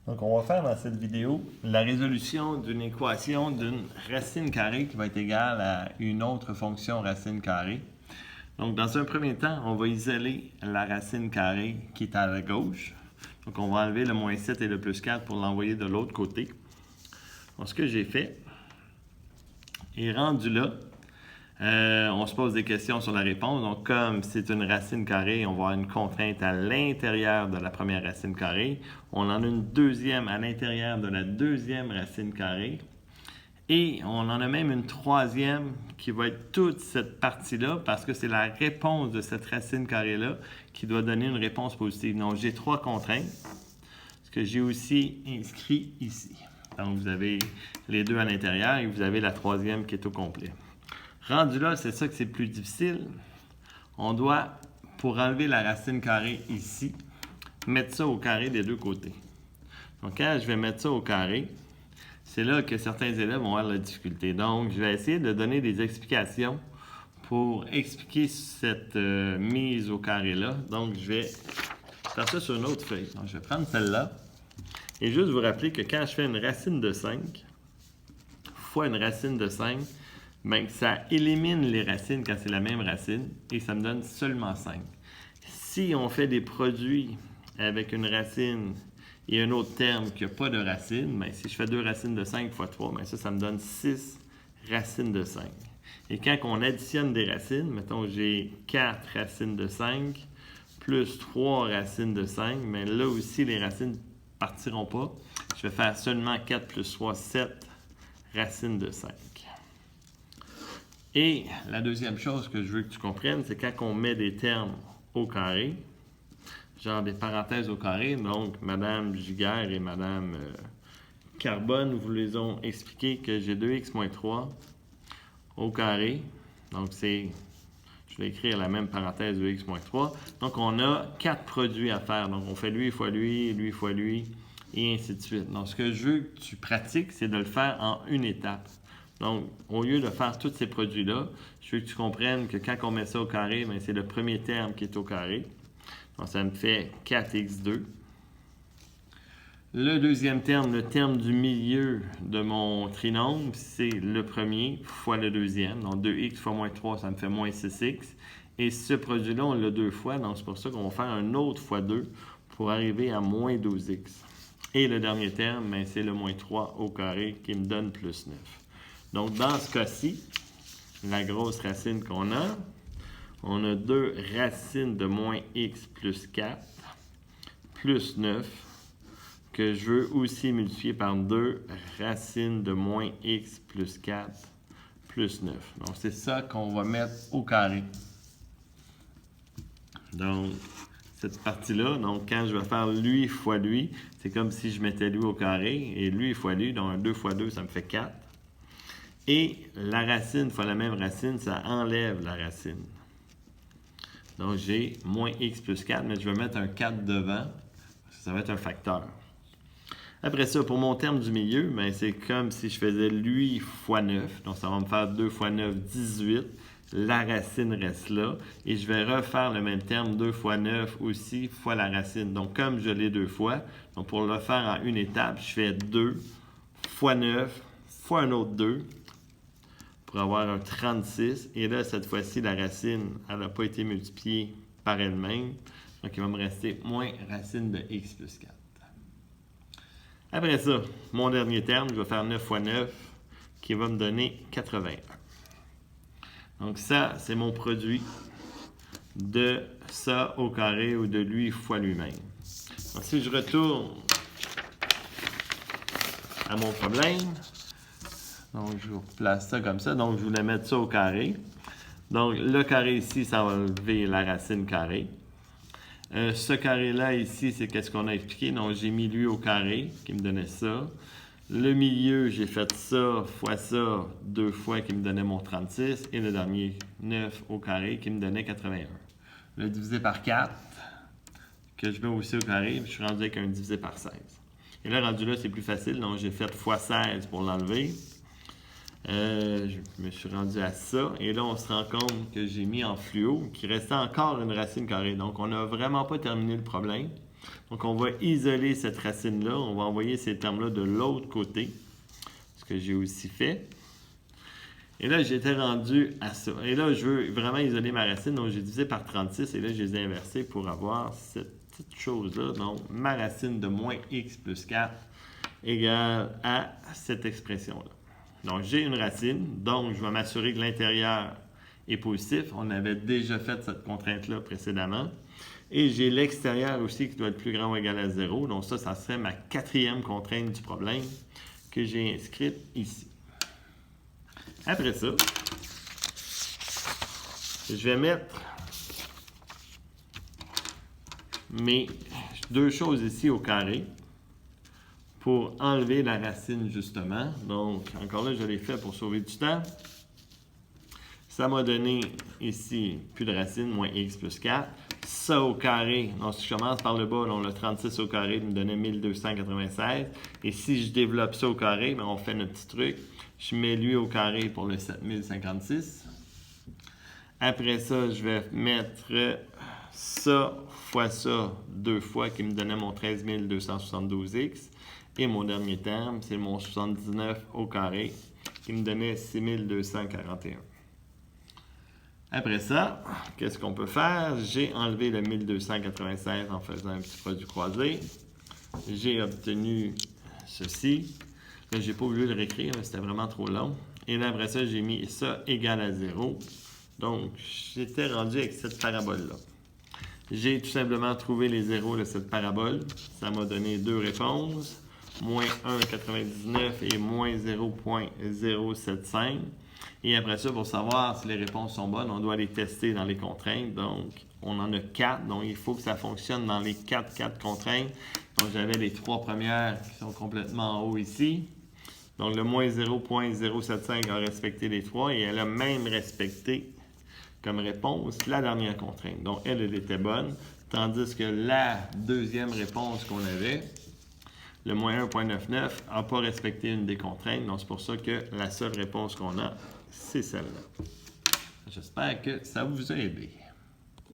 Donc, on va faire dans cette vidéo la résolution d'une équation d'une racine carrée qui va être égale à une autre fonction racine carrée. Donc, dans un premier temps, on va isoler la racine carrée qui est à la gauche. Donc, on va enlever le moins 7 et le plus 4 pour l'envoyer de l'autre côté. Donc, ce que j'ai fait est rendu là. On se pose des questions sur la réponse. Donc, comme c'est une racine carrée, on va avoir une contrainte à l'intérieur de la première racine carrée. On en a une deuxième à l'intérieur de la deuxième racine carrée. Et on en a même une troisième qui va être toute cette partie-là parce que c'est la réponse de cette racine carrée-là qui doit donner une réponse positive. Donc, j'ai trois contraintes, ce que j'ai aussi inscrit ici. Donc, vous avez les deux à l'intérieur et vous avez la troisième qui est au complet. Rendu là, c'est ça que c'est plus difficile. On doit, pour enlever la racine carrée ici, mettre ça au carré des deux côtés. Donc, quand je vais mettre ça au carré, c'est là que certains élèves vont avoir la difficulté. Donc, je vais essayer de donner des explications pour expliquer cette mise au carré-là. Donc, je vais faire ça sur une autre feuille. Donc, je vais prendre celle-là et juste vous rappeler que quand je fais une racine de 5 fois une racine de 5, bien, ça élimine les racines quand c'est la même racine et ça me donne seulement 5. Si on fait des produits avec une racine et un autre terme qui n'a pas de racine, bien, si je fais 2 racines de 5 fois 3, bien, ça me donne 6 racines de 5. Et quand on additionne des racines, mettons j'ai 4 racines de 5 plus 3 racines de 5, mais là aussi les racines ne partiront pas. Je vais faire seulement 4 plus 3, 7 racines de 5. Et la deuxième chose que je veux que tu comprennes, c'est quand on met des termes au carré, genre des parenthèses au carré, donc Madame Giguère et Madame Carbone vous les ont expliqué que j'ai 2x moins 3 au carré. Donc je vais écrire la même parenthèse 2x moins 3. Donc on a 4 produits à faire. Donc on fait lui fois lui, lui fois lui, et ainsi de suite. Donc ce que je veux que tu pratiques, c'est de le faire en une étape. Donc, au lieu de faire tous ces produits-là, je veux que tu comprennes que quand on met ça au carré, bien, c'est le premier terme qui est au carré. Donc, ça me fait 4x2. Le deuxième terme, le terme du milieu de mon trinôme, c'est le premier fois le deuxième. Donc, 2x fois moins 3, ça me fait moins 6x. Et ce produit-là, on l'a deux fois. Donc, c'est pour ça qu'on va faire un autre fois 2 pour arriver à moins 12x. Et le dernier terme, bien, c'est le moins 3 au carré qui me donne plus 9. Donc, dans ce cas-ci, la grosse racine qu'on a, on a 2 racines de moins x plus 4 plus 9 que je veux aussi multiplier par 2 racines de moins x plus 4 plus 9. Donc, c'est ça qu'on va mettre au carré. Donc, cette partie-là, donc quand je vais faire lui fois lui, c'est comme si je mettais lui au carré et lui fois lui, donc 2 fois 2, ça me fait 4. Et la racine fois la même racine, ça enlève la racine. Donc, j'ai moins x plus 4, mais je vais mettre un 4 devant, parce que ça va être un facteur. Après ça, pour mon terme du milieu, ben, c'est comme si je faisais lui fois 9. Donc, ça va me faire 2 fois 9, 18. La racine reste là. Et je vais refaire le même terme, 2 fois 9 aussi, fois la racine. Donc, comme je l'ai deux fois, donc pour le faire en une étape, je fais 2 fois 9 fois un autre 2. Pour avoir un 36. Et là, cette fois-ci, la racine, elle n'a pas été multipliée par elle-même. Donc, il va me rester moins racine de x plus 4. Après ça, mon dernier terme, je vais faire 9 fois 9, qui va me donner 81. Donc, ça, c'est mon produit de ça au carré ou de lui fois lui-même. Donc, si je retourne à mon problème, donc, je vous replace ça comme ça. Donc, je voulais mettre ça au carré. Donc, le carré ici, ça va enlever la racine carrée. Ce carré-là, ici, c'est qu'est-ce qu'on a expliqué. Donc, j'ai mis lui au carré, qui me donnait ça. Le milieu, j'ai fait ça fois ça, 2 fois, qui me donnait mon 36. Et le dernier, 9 au carré, qui me donnait 81. Le divisé par 4, que je mets aussi au carré, je suis rendu avec un divisé par 16. Et là, rendu là, c'est plus facile. Donc, j'ai fait fois 16 pour l'enlever. Je me suis rendu à ça. Et là, on se rend compte que j'ai mis en fluo qu'il restait encore une racine carrée. Donc, on n'a vraiment pas terminé le problème. Donc, on va isoler cette racine-là. On va envoyer ces termes-là de l'autre côté, ce que j'ai aussi fait. Et là, j'étais rendu à ça. Et là, je veux vraiment isoler ma racine. Donc, j'ai divisé par 36 et là, je les ai inversés pour avoir cette petite chose-là. Donc, ma racine de moins x plus 4 égale à cette expression-là. Donc, j'ai une racine. Donc, je vais m'assurer que l'intérieur est positif. On avait déjà fait cette contrainte-là précédemment. Et j'ai l'extérieur aussi qui doit être plus grand ou égal à 0. Donc, ça serait ma quatrième contrainte du problème que j'ai inscrite ici. Après ça, je vais mettre mes deux choses ici au carré pour enlever la racine justement. Donc, encore là, je l'ai fait pour sauver du temps. Ça m'a donné ici plus de racine, moins x plus 4. Ça au carré, donc si je commence par le bas, donc le 36 au carré me donnait 1296. Et si je développe ça au carré, bien, on fait notre petit truc. Je mets lui au carré pour le 7056. Après ça, je vais mettre ça fois ça deux fois qui me donnait mon 13272x. Et mon dernier terme, c'est mon 79 au carré qui me donnait 6241. Après ça, qu'est-ce qu'on peut faire? J'ai enlevé le 1296 en faisant un petit produit croisé. J'ai obtenu ceci. Là, je n'ai pas voulu le réécrire, c'était vraiment trop long. Et là, après ça, j'ai mis ça égal à 0. Donc, j'étais rendu avec cette parabole-là. J'ai tout simplement trouvé les zéros de cette parabole. Ça m'a donné deux réponses, moins 1,99 et moins 0,075. Et après ça, pour savoir si les réponses sont bonnes, on doit les tester dans les contraintes. Donc, on en a 4. Donc, il faut que ça fonctionne dans les 4 contraintes. Donc, j'avais les 3 premières qui sont complètement en haut ici. Donc, le moins 0,075 a respecté les 3 et elle a même respecté comme réponse la dernière contrainte. Donc, elle était bonne. Tandis que la deuxième réponse qu'on avait, le moins 1,99, n'a pas respecté une des contraintes. Donc, c'est pour ça que la seule réponse qu'on a, c'est celle-là. J'espère que ça vous a aidé.